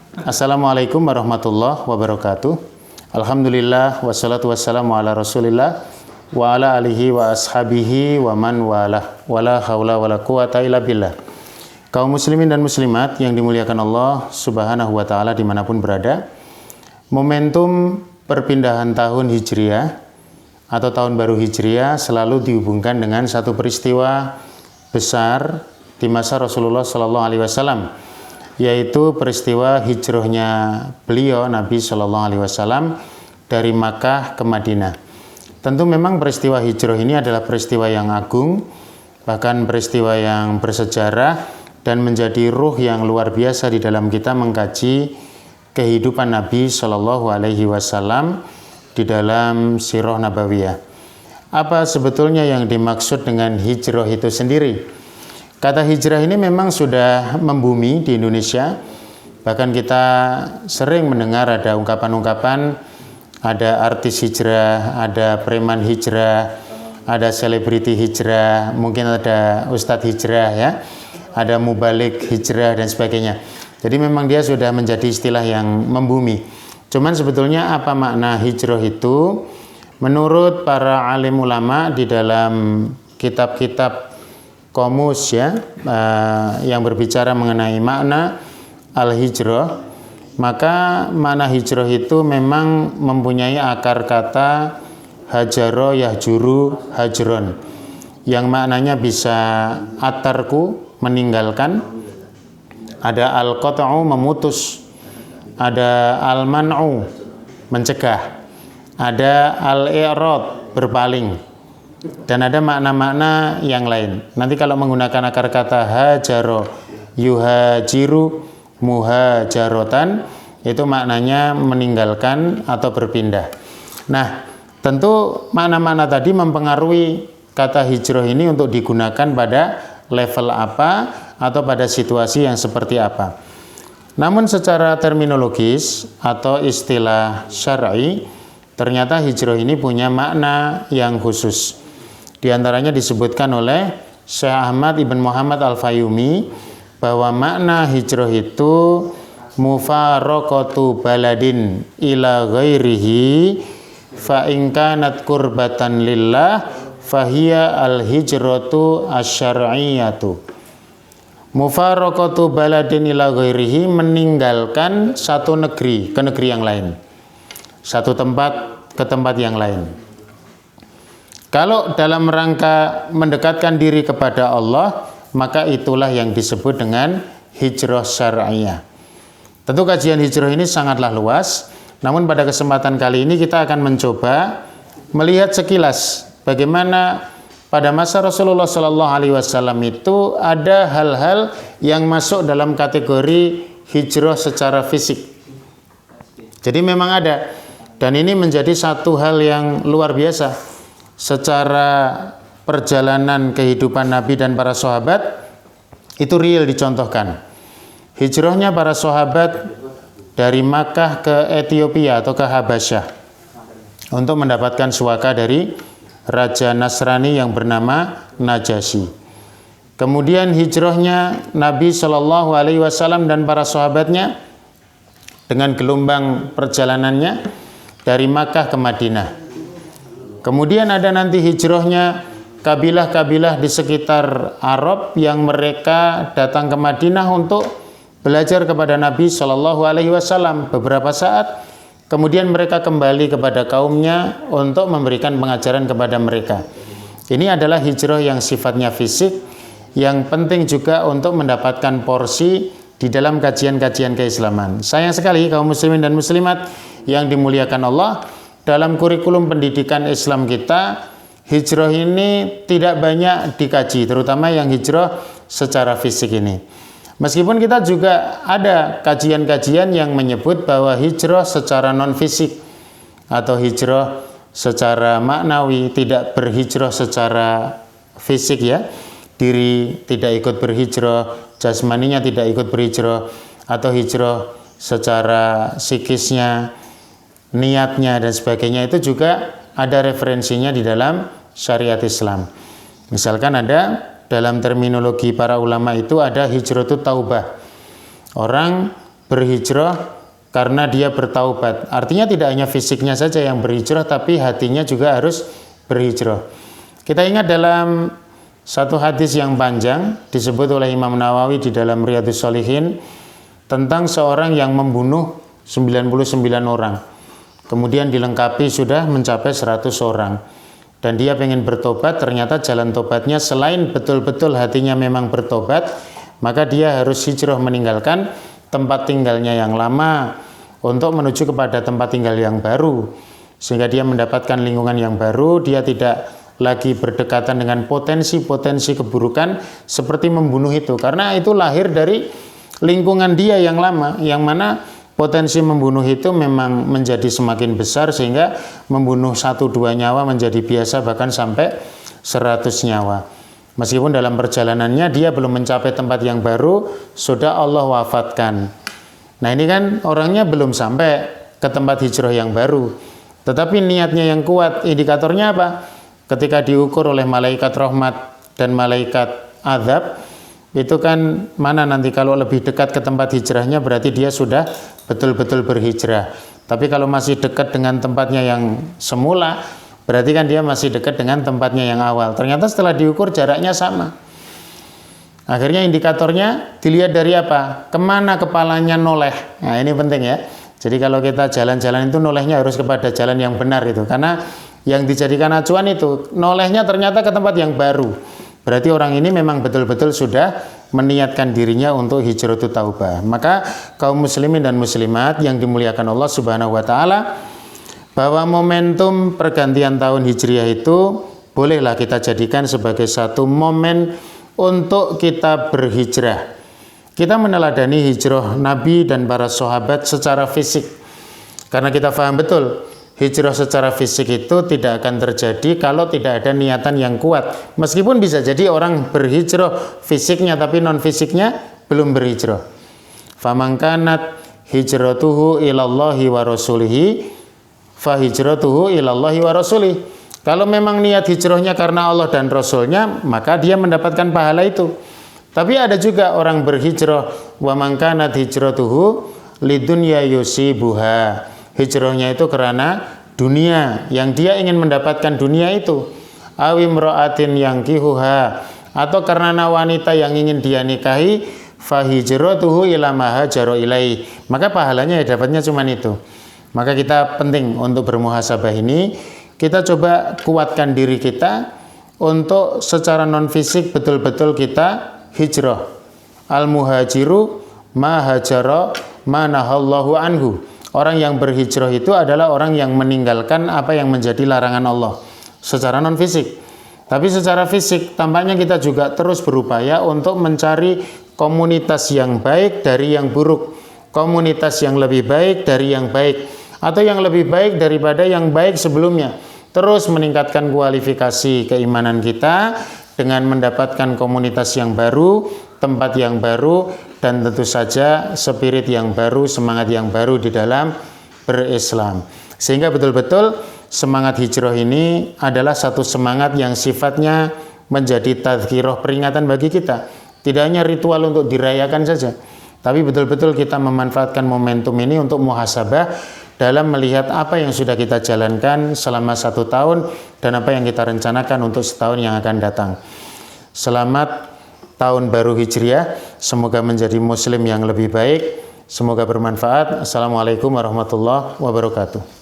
Assalamualaikum warahmatullahi wabarakatuh. Alhamdulillah wassalatu wassalamu ala Rasulillah wa ala alihi wa ashabihi wa man walah. Wala haula wala quwata illa billah. Kaum muslimin dan muslimat yang dimuliakan Allah Subhanahu wa taala dimanapun berada. Momentum perpindahan tahun Hijriah atau tahun baru Hijriah selalu dihubungkan dengan satu peristiwa besar di masa Rasulullah Sallallahu Alaihi Wasallam, yaitu peristiwa hijrahnya beliau Nabi Sallallahu Alaihi Wasallam dari Makkah ke Madinah. Tentu memang peristiwa hijrah ini adalah peristiwa yang agung, bahkan peristiwa yang bersejarah dan menjadi ruh yang luar biasa di dalam kita mengkaji kehidupan Nabi Sallallahu Alaihi Wasallam di dalam sirah nabawiyah. Apa sebetulnya yang dimaksud dengan hijrah itu sendiri? Kata hijrah ini memang sudah membumi di Indonesia. Bahkan kita sering mendengar ada ungkapan-ungkapan, ada artis hijrah, ada preman hijrah, ada selebriti hijrah, mungkin ada ustadz hijrah ya, ada mubalik hijrah dan sebagainya. Jadi memang dia sudah menjadi istilah yang membumi. Cuman sebetulnya apa makna hijrah itu? Menurut para alim ulama di dalam kitab-kitab komus ya, yang berbicara mengenai makna al-hijrah, maka makna hijrah itu memang mempunyai akar kata hajaro yahjuru hajron, yang maknanya bisa atarku meninggalkan, ada al-qat'u memutus, ada al-man'u mencegah, ada al-i'rad berpaling, dan ada makna-makna yang lain. Nanti kalau menggunakan akar kata hajaro yuhajiru muhajarotan, itu maknanya meninggalkan atau berpindah. Nah, tentu makna-makna tadi mempengaruhi kata hijrah ini untuk digunakan pada level apa atau pada situasi yang seperti apa. Namun secara terminologis atau istilah syar'i, ternyata hijrah ini punya makna yang khusus. Di antaranya disebutkan oleh Syekh Ahmad Ibn Muhammad Al-Fayyumi bahwa makna hijrah itu mufaraqatu baladin ila ghairihi fa in kanat qurbatan lillah fahiya al-hijratu asyar'iyyatu. Mufaraqatu baladin ila ghairihi, meninggalkan satu negeri ke negeri yang lain, satu tempat ke tempat yang lain. Kalau dalam rangka mendekatkan diri kepada Allah, maka itulah yang disebut dengan hijrah syar'iyah. Tentu kajian hijrah ini sangatlah luas, namun pada kesempatan kali ini kita akan mencoba melihat sekilas bagaimana pada masa Rasulullah Sallallahu Alaihi Wasallam itu ada hal-hal yang masuk dalam kategori hijrah secara fisik. Jadi memang ada, dan ini menjadi satu hal yang luar biasa. Secara perjalanan kehidupan Nabi dan para sahabat itu real dicontohkan. Hijrahnya para sahabat dari Makkah ke Ethiopia atau ke Habasyah untuk mendapatkan suaka dari Raja Nasrani yang bernama Najasyi. Kemudian hijrahnya Nabi Shallallahu Alaihi Wasallam dan para sahabatnya dengan gelombang perjalanannya dari Makkah ke Madinah. Kemudian ada nanti hijrahnya kabilah-kabilah di sekitar Arab yang mereka datang ke Madinah untuk belajar kepada Nabi Shallallahu Alaihi Wasallam beberapa saat. Kemudian mereka kembali kepada kaumnya untuk memberikan pengajaran kepada mereka. Ini adalah hijrah yang sifatnya fisik, yang penting juga untuk mendapatkan porsi di dalam kajian-kajian keislaman. Sayang sekali kaum muslimin dan muslimat yang dimuliakan Allah, dalam kurikulum pendidikan Islam kita, hijrah ini tidak banyak dikaji, terutama yang hijrah secara fisik ini. Meskipun kita juga ada kajian-kajian yang menyebut bahwa hijrah secara non-fisik atau hijrah secara maknawi, tidak berhijrah secara fisik ya, diri tidak ikut berhijrah, jasmaninya tidak ikut berhijrah, atau hijrah secara psikisnya, niatnya dan sebagainya, itu juga ada referensinya di dalam syariat Islam. Misalkan ada dalam terminologi para ulama itu ada hijratut taubah. Orang berhijrah karena dia bertaubat. Artinya tidak hanya fisiknya saja yang berhijrah, tapi hatinya juga harus berhijrah. Kita ingat dalam satu hadis yang panjang disebut oleh Imam Nawawi di dalam Riyadhus Shalihin tentang seorang yang membunuh 99 orang. Kemudian dilengkapi sudah mencapai 100 orang. Dan dia pengen bertobat, ternyata jalan tobatnya selain betul-betul hatinya memang bertobat, maka dia harus hijrah meninggalkan tempat tinggalnya yang lama untuk menuju kepada tempat tinggal yang baru. Sehingga dia mendapatkan lingkungan yang baru, dia tidak lagi berdekatan dengan potensi-potensi keburukan seperti membunuh itu. Karena itu lahir dari lingkungan dia yang lama, yang mana potensi membunuh itu memang menjadi semakin besar sehingga membunuh 1-2 nyawa menjadi biasa, bahkan sampai 100 nyawa. Meskipun dalam perjalanannya dia belum mencapai tempat yang baru, sudah Allah wafatkan. Nah ini kan orangnya belum sampai ke tempat hijrah yang baru, tetapi niatnya yang kuat. Indikatornya apa? Ketika diukur oleh malaikat rahmat dan malaikat azab, itu kan mana nanti kalau lebih dekat ke tempat hijrahnya berarti dia sudah betul-betul berhijrah. Tapi kalau masih dekat dengan tempatnya yang semula, berarti kan dia masih dekat dengan tempatnya yang awal. Ternyata setelah diukur jaraknya sama. Akhirnya indikatornya dilihat dari apa? Kemana kepalanya noleh. Nah ini penting ya. Jadi kalau kita jalan-jalan itu nolehnya harus kepada jalan yang benar itu. Karena yang dijadikan acuan itu nolehnya ternyata ke tempat yang baru. Berarti orang ini memang betul-betul sudah meniatkan dirinya untuk hijratu taubah. Maka kaum muslimin dan muslimat yang dimuliakan Allah Subhanahu wa taala, bahwa momentum pergantian tahun Hijriah itu bolehlah kita jadikan sebagai satu momen untuk kita berhijrah. Kita meneladani hijrah Nabi dan para sahabat secara fisik. Karena kita paham betul hijrah secara fisik itu tidak akan terjadi kalau tidak ada niatan yang kuat. Meskipun bisa jadi orang berhijrah fisiknya tapi non fisiknya belum berhijrah. Faman kanat hijratuhu ilallahi wa rasulihi fa hijratuhu ilallahi wa rasulihi. Kalau memang niat hijrahnya karena Allah dan Rasulnya, maka dia mendapatkan pahala itu. Tapi ada juga orang berhijrah wa man kanat hijratuhu lidunya yusibuha. Hijrahnya itu karena dunia, yang dia ingin mendapatkan dunia itu. Awim ro'atin yang kihuha, atau karena wanita yang ingin dia nikahi, fahijratuhu ila ma hajara ilaihi. Maka pahalanya ya dapatnya cuma itu. Maka kita penting untuk bermuhasabah ini, kita coba kuatkan diri kita untuk secara non fisik betul-betul kita hijrah. Al muhajiru ma hajara ma nahallahu anhu. Orang yang berhijrah itu adalah orang yang meninggalkan apa yang menjadi larangan Allah secara non fisik. Tapi secara fisik tampaknya kita juga terus berupaya untuk mencari komunitas yang baik dari yang buruk, komunitas yang lebih baik dari yang baik, atau yang lebih baik daripada yang baik sebelumnya. Terus meningkatkan kualifikasi keimanan kita dengan mendapatkan komunitas yang baru, tempat yang baru, dan tentu saja spirit yang baru, semangat yang baru di dalam berislam. Sehingga betul-betul semangat hijrah ini adalah satu semangat yang sifatnya menjadi tadzkirah, peringatan bagi kita. Tidak hanya ritual untuk dirayakan saja, tapi betul-betul kita memanfaatkan momentum ini untuk muhasabah dalam melihat apa yang sudah kita jalankan selama 1 tahun dan apa yang kita rencanakan untuk setahun yang akan datang. Selamat tahun baru Hijriah, semoga menjadi muslim yang lebih baik, semoga bermanfaat. Assalamualaikum warahmatullahi wabarakatuh.